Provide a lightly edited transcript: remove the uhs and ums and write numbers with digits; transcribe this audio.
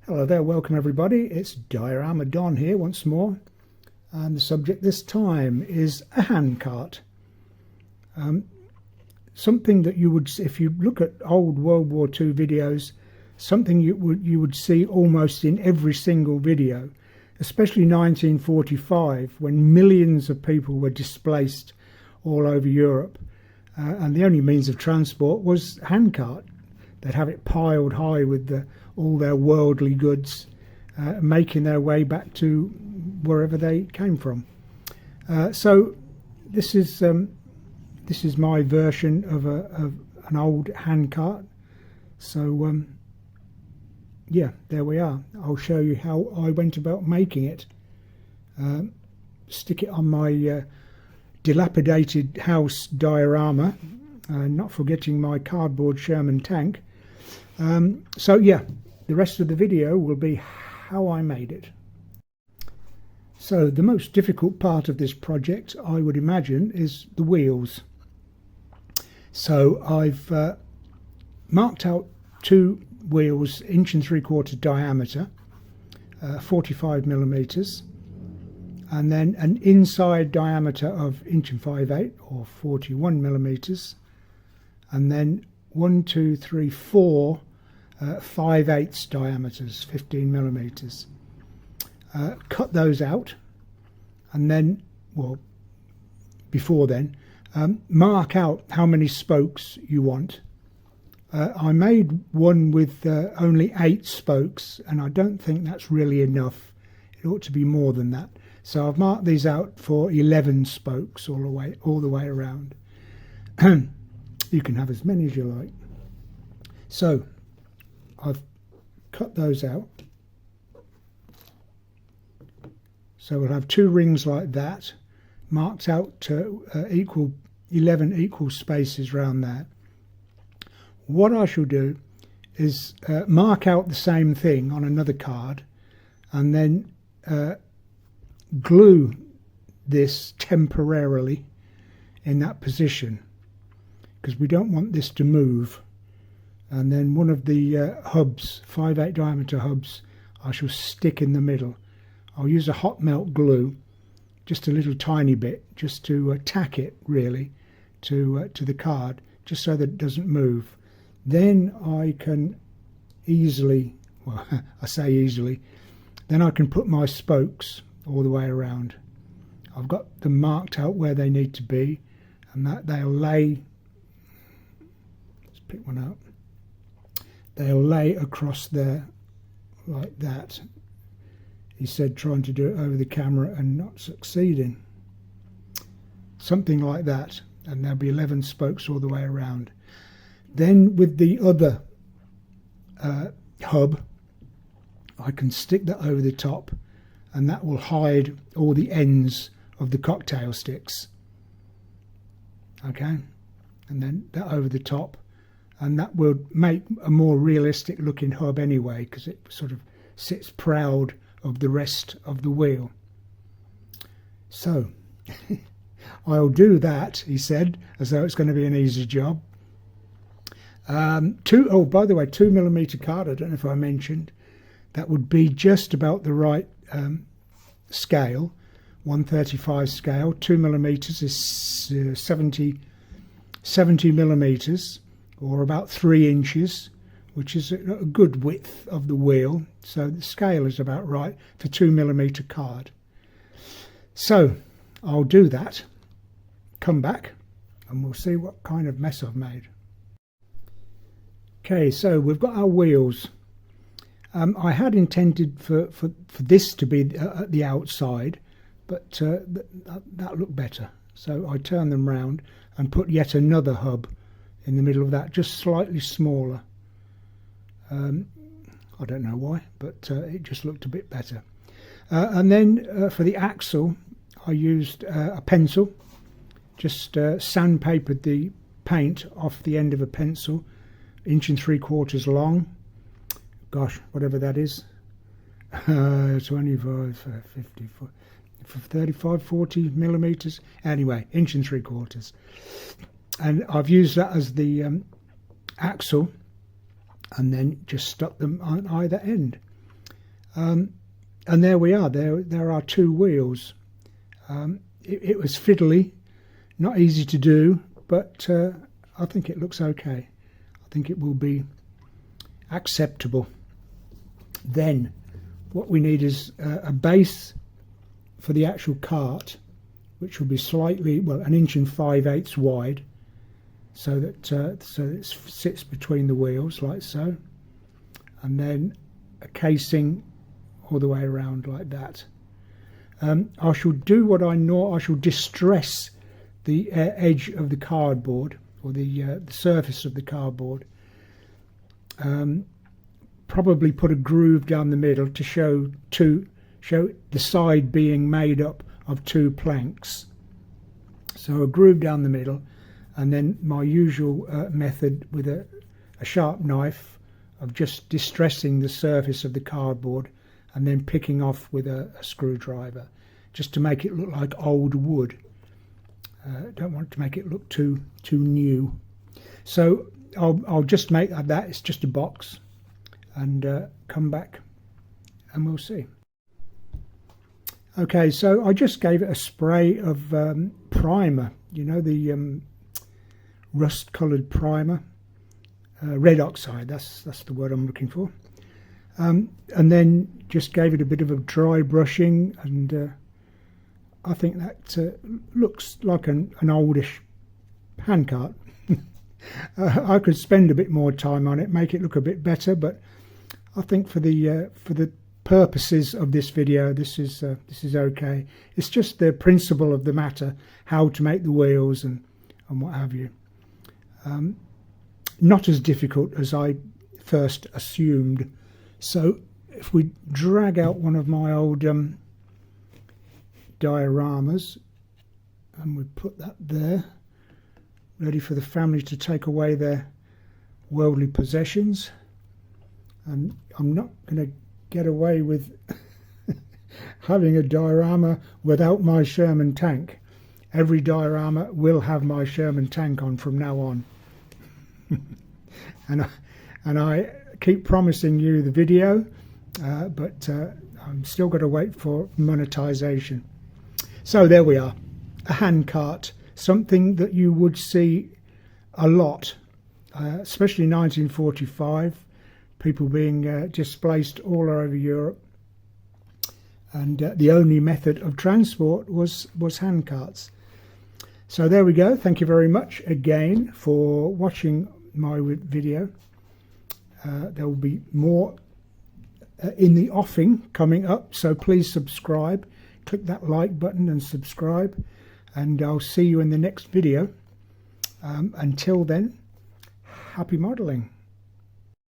Hello there, welcome everybody. It's Diorama Don here once more, and the subject this time is a handcart. Something that you would, if you look at old World War II videos, something you would see almost in every single video, especially 1945, when millions of people were displaced all over Europe, and the only means of transport was handcart. They'd have it piled high with all their worldly goods, making their way back to wherever they came from. So this is my version of an old handcart. So yeah, there we are. I'll show you how I went about making it. Stick it on my dilapidated house diorama, not forgetting my cardboard Sherman tank. So yeah, the rest of the video will be how I made it. So the most difficult part of this project, I would imagine, is the wheels. So I've marked out two wheels, 1 3/4 diameter, 45 millimeters, and then an inside diameter of 1 5/8 or 41 millimeters, and then 1, 2, 3, 4 5/8 diameters, 15 millimeters. Cut those out, and then, well, before then, mark out how many spokes you want. I made one with only 8 spokes, and I don't think that's really enough. It ought to be more than that. So I've marked these out for 11 spokes all the way around. You can have as many as you like. So I've cut those out. So we'll have 2 rings like that, marked out to 11 equal spaces around that. What I shall do is mark out the same thing on another card, and then glue this temporarily in that position, because we don't want this to move. And then one of the hubs, 5/8 diameter hubs, I shall stick in the middle. I'll use a hot melt glue, just a little tiny bit, just to tack it really to the card, just so that it doesn't move. Then I can easily, well, I say easily, then I can put my spokes all the way around. I've got them marked out where they need to be, and that they'll lay, let's pick one out, they'll lay across there like that. He said trying to do it over the camera and not succeeding. Something like that, and there'll be 11 spokes all the way around. Then with the other hub, I can stick that over the top, and that will hide all the ends of the cocktail sticks. Okay, and then that over the top, and that will make a more realistic looking hub anyway, because it sort of sits proud of the rest of the wheel. So I'll do that, he said, as though it's going to be an easy job. Oh, by the way, 2 millimeter card, I don't know if I mentioned, that would be just about the right scale, 1/35 scale. 2 millimeters is 70 millimeters, or about 3 inches, which is a good width of the wheel. So the scale is about right for 2 millimeter card. So I'll do that, come back, and we'll see what kind of mess I've made. Okay, so we've got our wheels. I had intended for this to be at the outside, but that looked better. So I turned them round and put yet another hub in the middle of that, just slightly smaller. I don't know why, but it just looked a bit better. And then for the axle, I used a pencil, just sandpapered the paint off the end of a pencil, 1 3/4 long, gosh, whatever that is, 25, 50, 35, 40 millimeters, anyway, 1 3/4. And I've used that as the axle, and then just stuck them on either end. And there we are. There are two wheels. It was fiddly, not easy to do, but I think it looks okay. I think it will be acceptable. Then what we need is a base for the actual cart, which will be slightly, well, 1 5/8 inches wide, so that it sits between the wheels like so, and then a casing all the way around like that. I shall do what I know. I shall distress the edge of the cardboard, or the surface of the cardboard. Probably put a groove down the middle to show the side being made up of 2 planks. So a groove down the middle, and then my usual method with a sharp knife of just distressing the surface of the cardboard and then picking off with a screwdriver, just to make it look like old wood. Don't want to make it look too new. So I'll just make that. It's just a box, and come back and we'll see. Okay, so I just gave it a spray of primer, you know, the rust coloured primer, red oxide, that's the word I'm looking for, and then just gave it a bit of a dry brushing, and I think that looks like an oldish handcart. I could spend a bit more time on it, make it look a bit better, but I think for the purposes of this video, this is okay. It's just the principle of the matter, how to make the wheels and what have you. Not as difficult as I first assumed. So if we drag out one of my old dioramas and we put that there, ready for the family to take away their worldly possessions, and I'm not going to get away with having a diorama without my Sherman tank. Every diorama will have my Sherman tank on from now on. and I keep promising you the video, but I'm still got to wait for monetization. So there we are, a handcart, something that you would see a lot, especially 1945. People being displaced all over Europe, and the only method of transport was handcarts. So there we go. Thank you very much again for watching my video. There will be more in the offing coming up, so please subscribe. Click that like button and subscribe, and I'll see you in the next video. Until then, happy modelling.